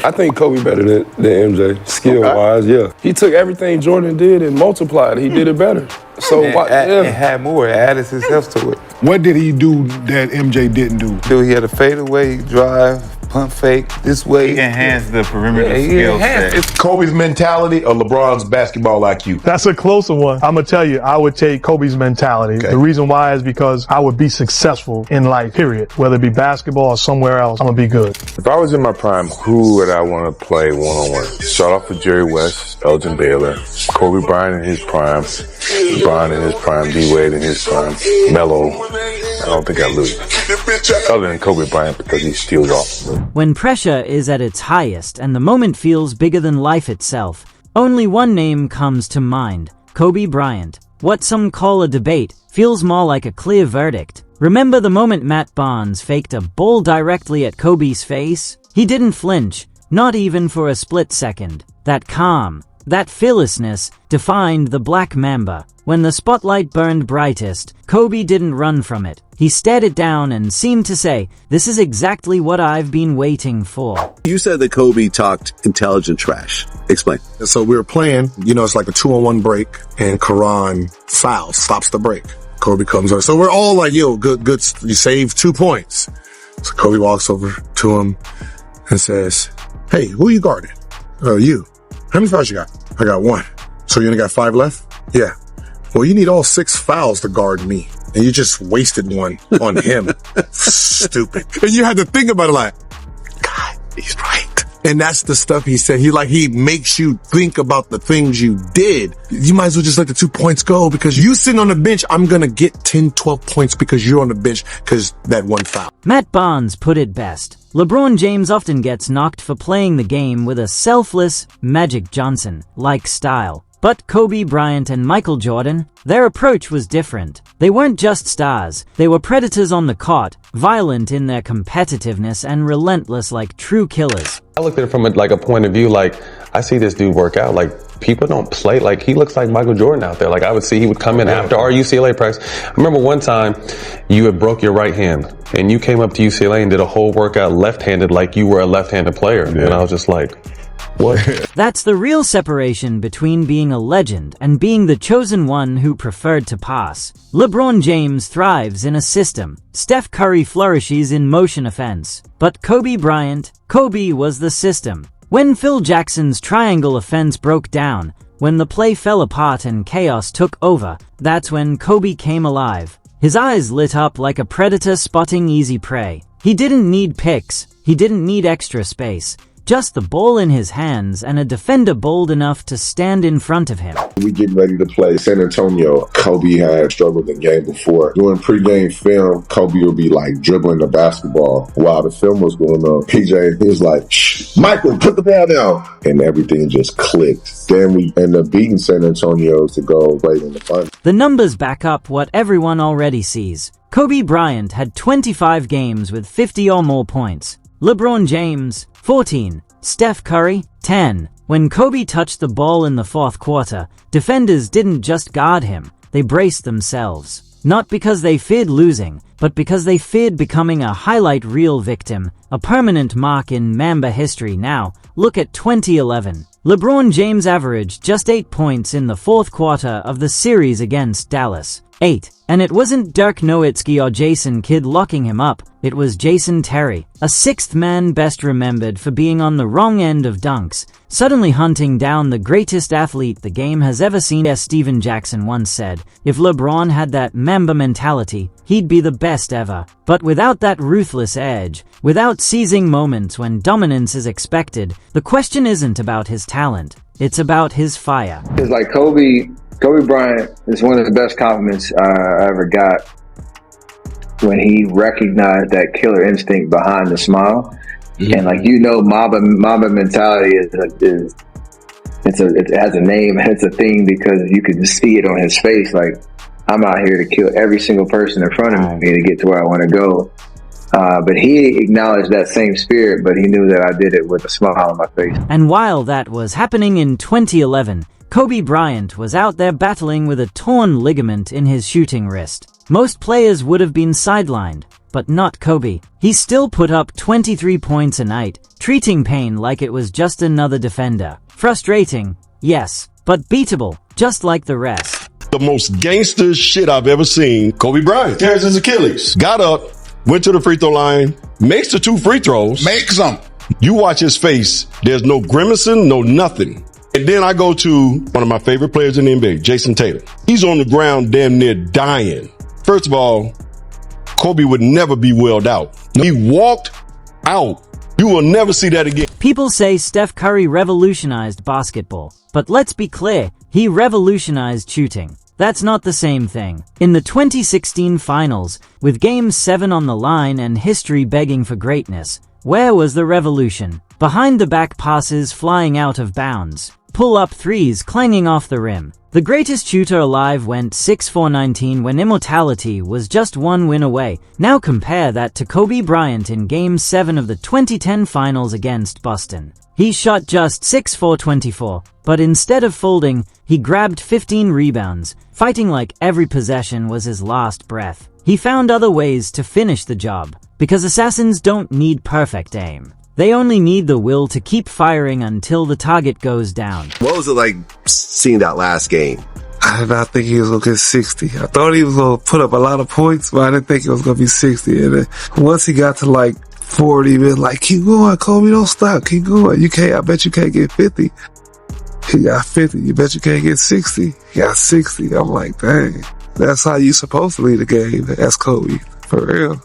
I think Kobe better than MJ, skill-wise, yeah. He took everything Jordan did and multiplied it. He did it better. So, it had more. It added himself to it. What did he do that MJ didn't do? Dude, he had a fadeaway drive, pump fake, this way. He enhanced the perimeter skill set. It's Kobe's mentality or LeBron's basketball IQ? That's a closer one. I'm going to tell you, I would take Kobe's mentality. Okay. The reason why is because I would be successful in life, period. Whether it be basketball or somewhere else, I'm going to be good. If I was in my prime, who would I want to play one-on-one? Start off with Jerry West, Elgin Baylor, Kobe Bryant in his prime, LeBron in his prime, D-Wade in his prime, Melo. I don't think I'd lose. Other than Kobe Bryant because he steals off. When pressure is at its highest and the moment feels bigger than life itself, only one name comes to mind: Kobe Bryant. What some call a debate feels more like a clear verdict. Remember the moment Matt Barnes faked a ball directly at Kobe's face? He didn't flinch, not even for a split second. That calm, that fearlessness defined the Black Mamba. When the spotlight burned brightest, Kobe didn't run from it. He stared it down and seemed to say, "This is exactly what I've been waiting for." You said that Kobe talked intelligent trash. Explain. So we were playing, it's like a 2-on-1 break, and Karan fouls, stops the break. Kobe comes over. So we're all like, yo, good, you saved 2 points. So Kobe walks over to him and says, "Hey, who you guarding?" "Oh, you." "How many fouls you got?" "I got 1. "So you only got 5 left?" "Yeah." "Well, you need all 6 fouls to guard me. And you just wasted one on him." Stupid. And you had to think about it like, God, he's right. And that's the stuff he said. He makes you think about the things you did. You might as well just let the 2 points go because you sitting on the bench, I'm going to get 10, 12 points because you're on the bench because that 1 foul. Matt Barnes put it best. LeBron James often gets knocked for playing the game with a selfless, Magic Johnson-like style. But Kobe Bryant and Michael Jordan, their approach was different. They weren't just stars, they were predators on the court, violent in their competitiveness and relentless like true killers. I looked at it from a point of view, like, I see this dude work out, like, people don't play, like, he looks like Michael Jordan out there. Like, I would see he would come in after our UCLA practice. I remember one time you had broke your right hand and you came up to UCLA and did a whole workout left-handed like you were a left-handed player. Yeah. And I was just like, what? That's the real separation between being a legend and being the chosen one who preferred to pass. LeBron James thrives in a system. Steph Curry flourishes in motion offense. But Kobe was the system. When Phil Jackson's triangle offense broke down, when the play fell apart and chaos took over, that's when Kobe came alive. His eyes lit up like a predator spotting easy prey. He didn't need picks. He didn't need extra space. Just the ball in his hands and a defender bold enough to stand in front of him. We getting ready to play San Antonio. Kobe had struggled the game before. Doing pregame film, Kobe would be like dribbling the basketball while the film was going on. PJ, he was like, "Shh, Michael, put the ball down." And everything just clicked. Then we end up beating San Antonio to go right in the final. The numbers back up what everyone already sees. Kobe Bryant had 25 games with 50 or more points. LeBron James, 14. Steph Curry, 10. When Kobe touched the ball in the fourth quarter, defenders didn't just guard him, they braced themselves. Not because they feared losing, but because they feared becoming a highlight reel victim, a permanent mark in Mamba history. Now, look at 2011. LeBron James averaged just 8 points in the fourth quarter of the series against Dallas. 8. And it wasn't Dirk Nowitzki or Jason Kidd locking him up, it was Jason Terry, a sixth man best remembered for being on the wrong end of dunks, suddenly hunting down the greatest athlete the game has ever seen. As Steven Jackson once said, if LeBron had that Mamba mentality, he'd be the best ever. But without that ruthless edge, without seizing moments when dominance is expected, the question isn't about his talent, it's about his fire. It's like Kobe Bryant is one of the best compliments I ever got when he recognized that killer instinct behind the smile. Mm-hmm. And like, Mamba mentality it has a name, it's a thing because you can just see it on his face. Like, I'm out here to kill every single person in front of me to get to where I want to go. But he acknowledged that same spirit, but he knew that I did it with a smile on my face. And while that was happening in 2011, Kobe Bryant was out there battling with a torn ligament in his shooting wrist. Most players would have been sidelined. but not Kobe. He still put up 23 points a night, treating pain like it was just another defender. Frustrating, yes, but beatable, just like the rest. The most gangster shit I've ever seen. Kobe Bryant tears his Achilles. Got up, went to the free throw line, makes the 2 free throws. Makes them. You watch his face. There's no grimacing, no nothing. And then I go to one of my favorite players in the NBA, Jason Tatum. He's on the ground damn near dying. First of all, Kobe would never be wheeled out. He walked out. You will never see that again. People say Steph Curry revolutionized basketball, but let's be clear, he revolutionized shooting. That's not the same thing. In the 2016 finals, with Game 7 on the line and history begging for greatness, where was the revolution? Behind the back passes flying out of bounds. Pull-up threes clanging off the rim. The greatest shooter alive went 6-for-19 when immortality was just 1 win away. Now compare that to Kobe Bryant in Game 7 of the 2010 finals against Boston. He shot just 6-for-24, but instead of folding, he grabbed 15 rebounds, fighting like every possession was his last breath. He found other ways to finish the job, because assassins don't need perfect aim. They only need the will to keep firing until the target goes down. What was it like seeing that last game? I did not think he was going to get 60. I thought he was going to put up a lot of points, but I didn't think it was going to be 60. And then once he got to like 40, it was like, keep going, Kobe, don't stop, keep going. I bet you can't get 50. He got 50. You bet you can't get 60. He got 60. I'm like, dang, that's how you supposed to lead the game. That's Kobe, for real.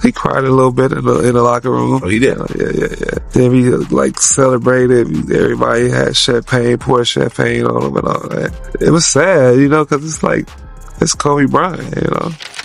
He cried a little bit in the locker room. Oh, he did? Yeah. Then we like celebrated. Everybody had champagne, poured champagne on him and all that. It was sad, because it's like, it's Kobe Bryant,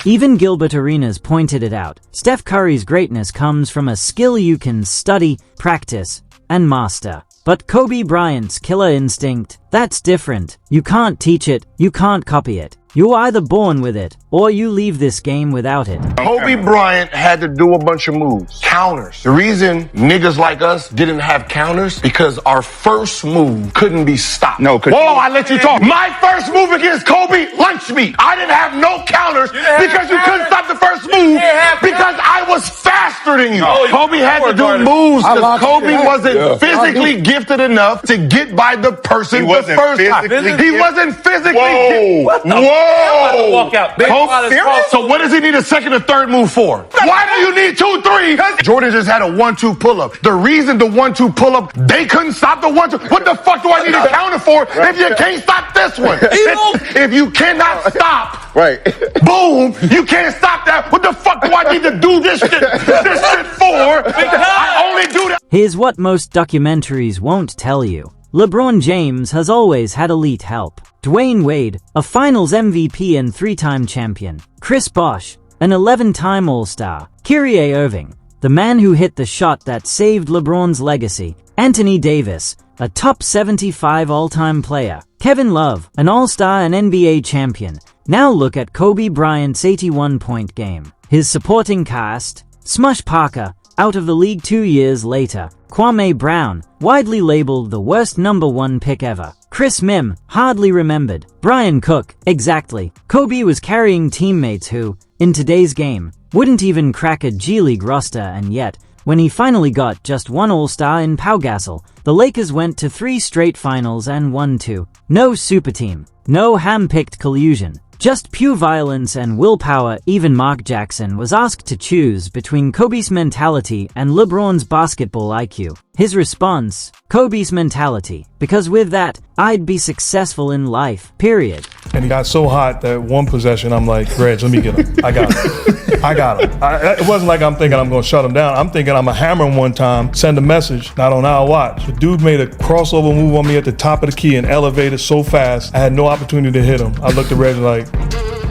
Even Gilbert Arenas pointed it out. Steph Curry's greatness comes from a skill you can study, practice, and master. But Kobe Bryant's killer instinct, that's different. You can't teach it, you can't copy it. You're either born with it, or you leave this game without it. Kobe Bryant had to do a bunch of moves. Counters. The reason niggas like us didn't have counters, because our first move couldn't be stopped. No, Whoa, I let you talk. My first move against Kobe, lunch meat. I didn't have no counters because you couldn't stop the first move because I was faster than you. Kobe had to do moves because Kobe wasn't physically gifted enough to get by the person the first time. He wasn't physically gifted. Whoa. Walk out. So what does he need a second or third move for? Why do you need 2, 3? Jordan just had a 1-2 pull-up. The reason the 1-2 pull-up, they couldn't stop the 1-2. What the fuck do I need a counter for if you can't stop this one? If you cannot stop, right? Boom, you can't stop that. What the fuck do I need to do this shit for? I only do that. Here's what most documentaries won't tell you. LeBron James has always had elite help. Dwayne Wade, a finals MVP and 3-time champion. Chris Bosh, an 11-time All-Star. Kyrie Irving, the man who hit the shot that saved LeBron's legacy. Anthony Davis, a top 75 all-time player. Kevin Love, an All-Star and NBA champion. Now look at Kobe Bryant's 81-point game. His supporting cast: Smush Parker, out of the league 2 years later. Kwame Brown, widely labeled the worst #1 pick ever. Chris Mim, hardly remembered. Brian Cook, exactly. Kobe was carrying teammates who, in today's game, wouldn't even crack a G League roster, and yet, when he finally got just 1 All-Star in Pau Gasol, the Lakers went to 3 straight finals and won 2. No super team. No ham-picked collusion. Just pure violence and willpower. Even Mark Jackson was asked to choose between Kobe's mentality and LeBron's basketball IQ. His response: Kobe's mentality, because with that, I'd be successful in life, period. And he got so hot that one possession, I'm like, Reg, let me get him. I got him. I got him. It wasn't like I'm thinking I'm going to shut him down. I'm thinking I'm going to hammer him one time, send a message, not on our watch. The dude made a crossover move on me at the top of the key and elevated so fast, I had no opportunity to hit him. I looked at Reg like,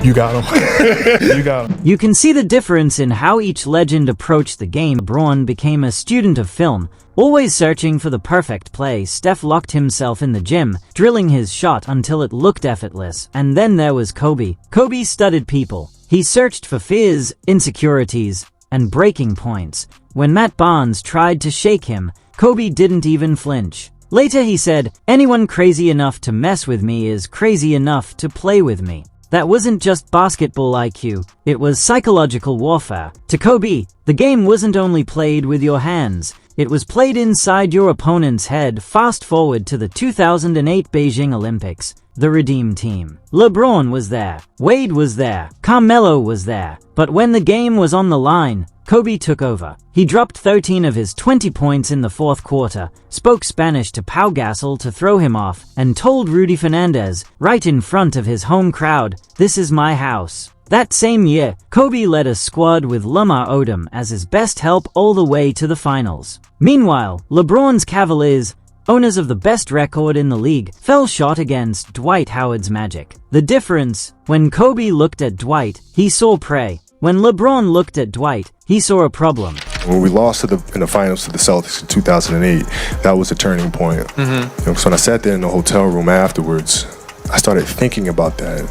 you got him. You got him. You can see the difference in how each legend approached the game. LeBron became a student of film, always searching for the perfect play. Steph locked himself in the gym, drilling his shot until it looked effortless. And then there was Kobe. Kobe studied people. He searched for fears, insecurities, and breaking points. When Matt Barnes tried to shake him, Kobe didn't even flinch. Later he said, anyone crazy enough to mess with me is crazy enough to play with me. That wasn't just basketball IQ, it was psychological warfare. To Kobe, the game wasn't only played with your hands, it was played inside your opponent's head. Fast forward to the 2008 Beijing Olympics. The Redeem Team. LeBron was there, Wade was there, Carmelo was there. But when the game was on the line, Kobe took over. He dropped 13 of his 20 points in the fourth quarter, spoke Spanish to Pau Gasol to throw him off, and told Rudy Fernandez, right in front of his home crowd, "This is my house." That same year, Kobe led a squad with Lamar Odom as his best help all the way to the finals. Meanwhile, LeBron's Cavaliers, owners of the best record in the league, fell short against Dwight Howard's Magic. The difference, when Kobe looked at Dwight, he saw prey. When LeBron looked at Dwight, he saw a problem. When we lost in the finals to the Celtics in 2008, that was a turning point. So when I sat there in the hotel room afterwards, I started thinking about that,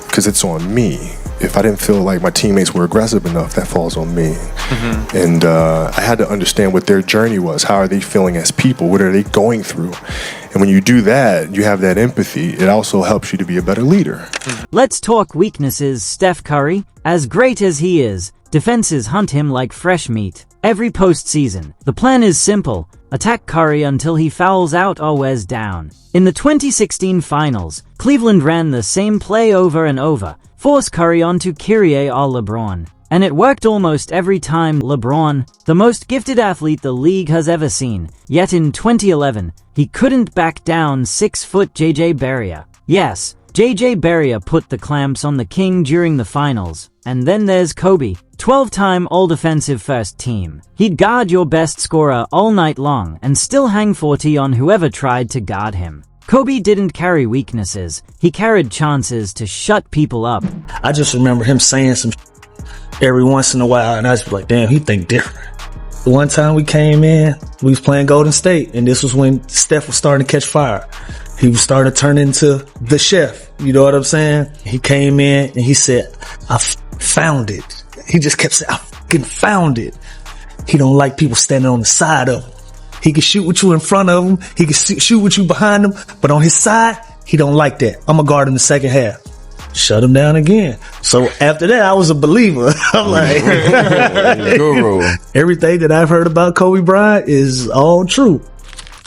because it's on me. If I didn't feel like my teammates were aggressive enough, that falls on me. And I had to understand what their journey was. How are they feeling as people? What are they going through? And when you do that, you have that empathy. It also helps you to be a better leader. Let's talk weaknesses. Steph Curry, as great as he is, defenses hunt him like fresh meat. Every postseason, the plan is simple. Attack Curry until he fouls out or wears down. In the 2016 finals, Cleveland ran the same play over and over. Force Curry onto Kyrie or LeBron. And it worked almost every time. LeBron, the most gifted athlete the league has ever seen. Yet in 2011, he couldn't back down 6-foot JJ Barea. Yes, JJ Barea put the clamps on the king during the finals. And then there's Kobe, 12-time All-Defensive First Team. He'd guard your best scorer all night long and still hang 40 on whoever tried to guard him. Kobe didn't carry weaknesses, he carried chances to shut people up. I just remember him saying some every once in a while, and I was like, damn, he think different. The one time we came in, we was playing Golden State, and this was when Steph was starting to catch fire. He was starting to turn into the chef, you know what I'm saying? He came in and he said, I found it. He just kept saying, I fucking found it. He don't like people standing on the side of him. He can shoot with you in front of him. He can shoot with you behind him. But on his side, he don't like that. I'm going to guard in the second half. Shut him down again. So after that, I was a believer. I'm like, everything that I've heard about Kobe Bryant is all true.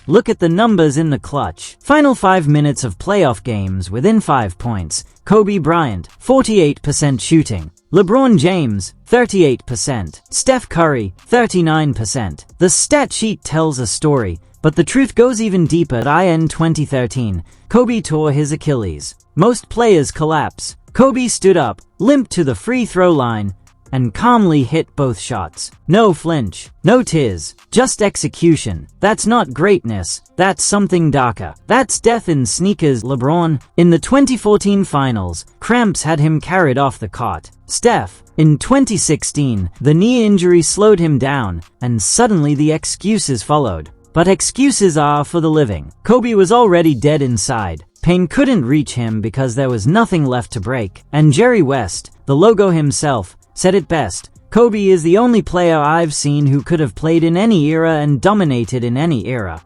Look at the numbers in the clutch. Final 5 minutes of playoff games within 5 points. Kobe Bryant, 48% shooting. LeBron James, 38%. Steph Curry, 39%. The stat sheet tells a story, but the truth goes even deeper. In 2013, Kobe tore his Achilles. Most players collapse. Kobe stood up, limped to the free throw line, and calmly hit both shots. No flinch, no tears, just execution. That's not greatness, that's something darker. That's death in sneakers. LeBron, in the 2014 finals, cramps had him carried off the court. Steph, in 2016, the knee injury slowed him down, and suddenly the excuses followed. But excuses are for the living. Kobe was already dead inside. Pain couldn't reach him because there was nothing left to break. And Jerry West, the logo himself, said it best. Kobe is the only player I've seen who could have played in any era and dominated in any era.